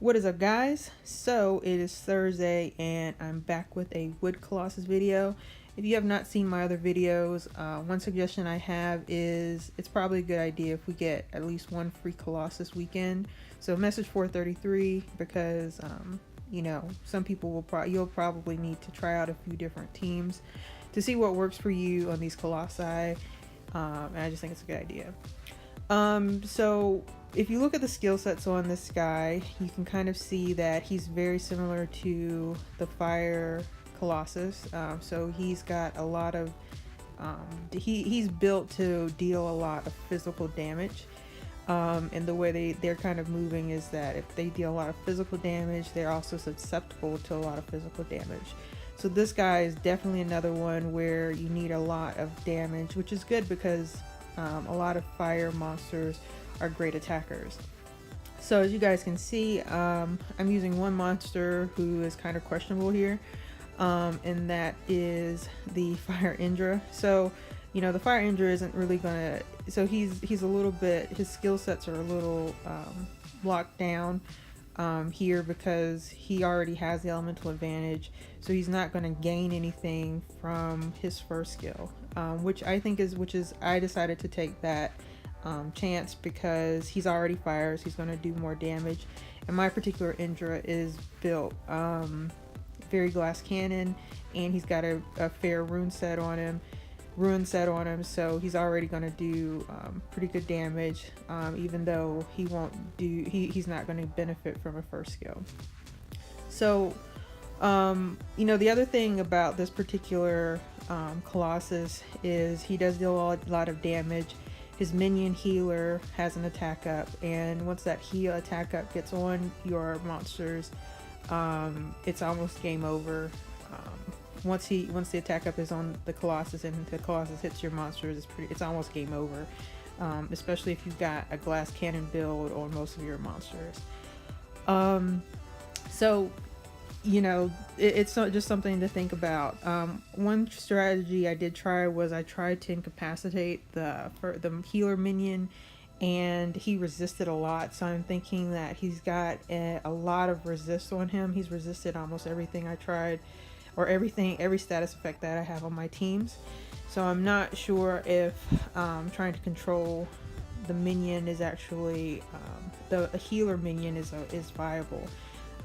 What is up, guys? So it is Thursday and I'm back with a Wood Colossus video. If you have not seen my other videos, one suggestion I have is it's probably a good idea if we get at least one free Colossus weekend. So message 433 because you know, some people will you'll probably need to try out a few different teams to see what works for you on these Colossi. And I just think it's a good idea. So if you look at the skill sets on this guy, you can kind of see that he's very similar to the Fire Colossus. So he's got a lot of, he's built to deal a lot of physical damage. And the way they're kind of moving is that if they deal a lot of physical damage, they're also susceptible to a lot of physical damage. So this guy is definitely another one where you need a lot of damage, which is good because a lot of fire monsters are great attackers. So as you guys can see, I'm using one monster who is kind of questionable here, and that is the Fire Indra. So you know, the Fire Indra isn't really gonna, so he's a little bit, his skill sets are a little locked down here because he already has the elemental advantage, so he's not going to gain anything from his first skill, which I decided to take that chance because he's already fires, he's going to do more damage, and my particular Indra is built very glass cannon, and he's got a fair rune set on him, so he's already going to do pretty good damage, even though he's not going to benefit from a first skill. So you know, the other thing about this particular Colossus is he does deal a lot of damage. His minion healer has an attack up, and once that heal attack up gets on your monsters, it's almost game over. Once the attack up is on the Colossus and the Colossus hits your monsters, it's almost game over, especially if you've got a glass cannon build on most of your monsters. So you know, it's not just something to think about. One strategy I did try was I tried to incapacitate the healer minion, and he resisted a lot, so I'm thinking that he's got a lot of resist on him. He's resisted almost everything I tried, or every status effect that I have on my teams. So I'm not sure if trying to control the minion is actually the healer minion is viable.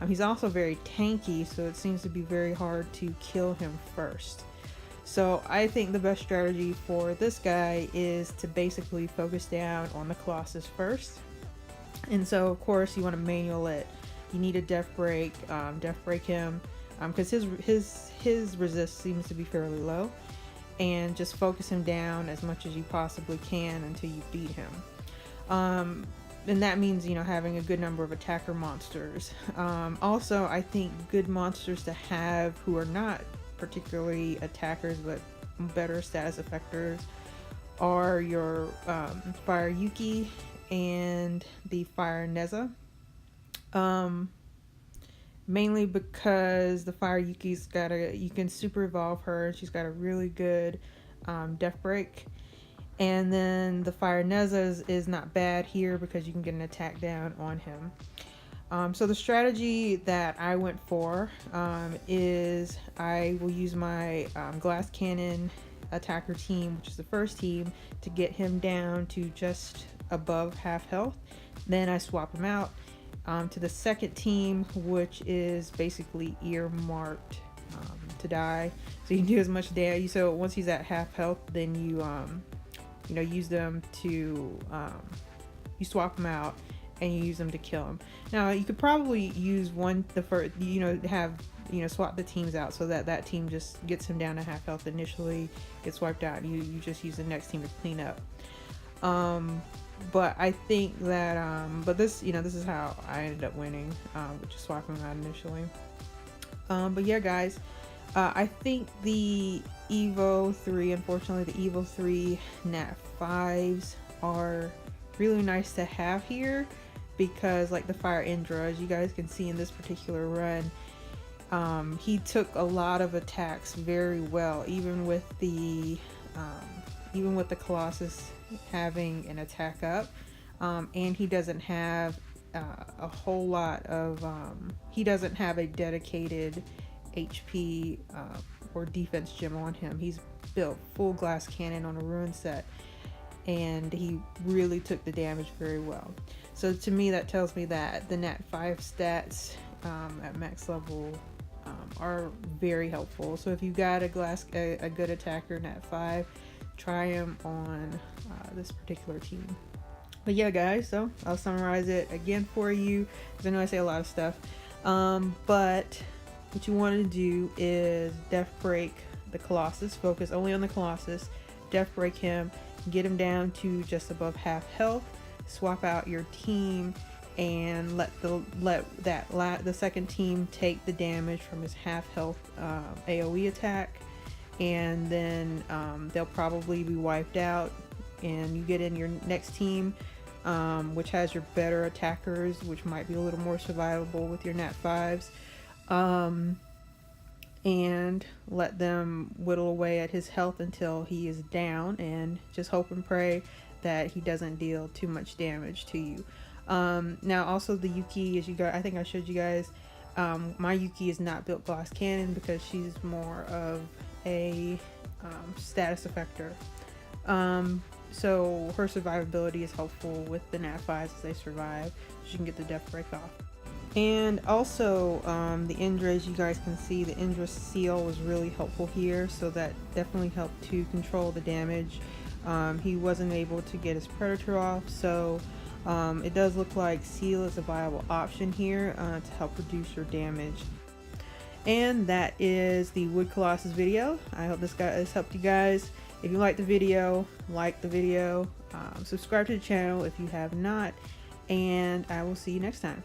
He's also very tanky, so it seems to be very hard to kill him first. So I think the best strategy for this guy is to basically focus down on the Colossus first. And so of course you want to manual it. You need a death break him, because his resist seems to be fairly low, and just focus him down as much as you possibly can until you beat him. And that means, you know, having a good number of attacker monsters. Also, I think good monsters to have who are not particularly attackers but better status effectors are your Fire Yuki and the Fire Neza. Mainly because the Fire Yuki's you can super evolve her, and she's got a really good death break. And then the Fire Neza is not bad here because you can get an attack down on him. So the strategy that I went for is I will use my glass cannon attacker team, which is the first team, to get him down to just above half health. Then I swap him out to the second team, which is basically earmarked to die. So you can do as much damage. So once he's at half health, then you know, use them to you swap them out and you use them to kill him. Now you could probably use swap the teams out so that team just gets him down to half health initially, gets wiped out, and you just use the next team to clean up. But I think that this is how I ended up winning, which is swapping them out initially. But yeah, guys, I think the Evo 3, unfortunately the Evo 3 Nat5s are really nice to have here, because like the Fire Indra, as you guys can see in this particular run, he took a lot of attacks very well, even with the Colossus having an attack up, and he doesn't have a whole lot of, he doesn't have a dedicated HP or defense gem on him. He's built full glass cannon on a ruin set, and he really took the damage very well. So to me, that tells me that the Nat5 stats at max level are very helpful. So if you've got a good attacker Nat5, try him on this particular team. But yeah, guys, so I'll summarize it again for you, because I know I say a lot of stuff. But what you want to do is def break the Colossus, focus only on the Colossus, def break him, get him down to just above half health, swap out your team, and let the second team take the damage from his half health AoE attack, and then they'll probably be wiped out, and you get in your next team, which has your better attackers, which might be a little more survivable with your Nat5s, and let them whittle away at his health until he is down, and just hope and pray that he doesn't deal too much damage to you. Now also the Yuki, as you guys, I think I showed you guys, my Yuki is not built glass cannon because she's more of a status effector. So her survivability is helpful with the Nat5s as they survive. She can get the death break off. And also the Indra, as you guys can see, the Indra seal was really helpful here, so that definitely helped to control the damage. He wasn't able to get his Predator off, so it does look like seal is a viable option here to help reduce your damage. And that is the Wood Colossus video. I hope this has helped you guys. If you liked the video, like the video, subscribe to the channel if you have not, and I will see you next time.